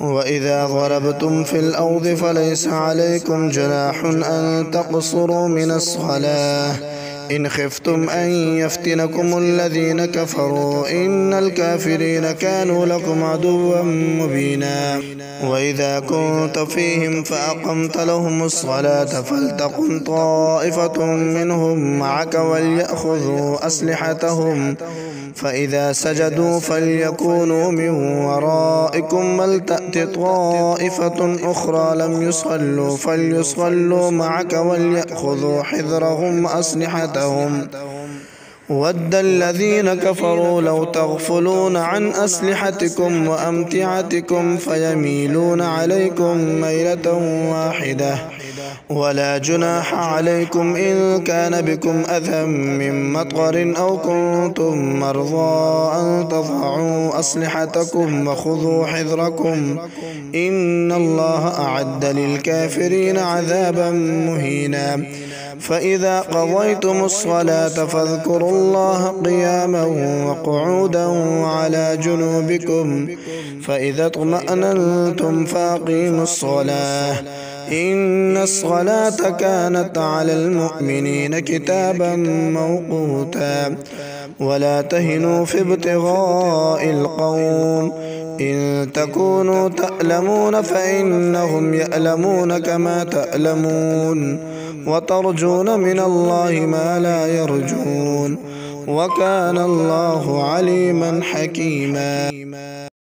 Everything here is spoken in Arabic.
وإذا ضربتم في الأرض فليس عليكم جناح أن تقصروا من الصلاة إن خفتم أن يفتنكم الذين كفروا إن الكافرين كانوا لكم عدوا مبينا. وإذا كنت فيهم فأقمت لهم الصلاة فلتقم طائفة منهم معك وليأخذوا أسلحتهم فإذا سجدوا فليكونوا من ورائكم ولتأت طائفة أخرى لم يصلوا فليصلوا معك وليأخذوا حذرهم وأسلحتهم ود الذين كفروا لو تغفلون عن أسلحتكم وأمتعتكم فيميلون عليكم ميلة واحدة ولا جناح عليكم إن كان بكم أذى من مطر أو كنتم مرضى أن تضعوا أسلحتكم وخذوا حذركم إن الله أعد للكافرين عذابا مهينا. فإذا قضيتم الصلاة فاذكروا الله قياما وقعودا وعلى جنوبكم فإذا اطمأننتم فأقيموا الصلاة إن الصلاة كانت على المؤمنين كتابا موقوتا. ولا تهنوا في ابتغاء القوم إن تكونوا تألمون فإنهم يألمون كما تألمون وترجون من الله ما لا يرجون وكان الله عليما حكيما.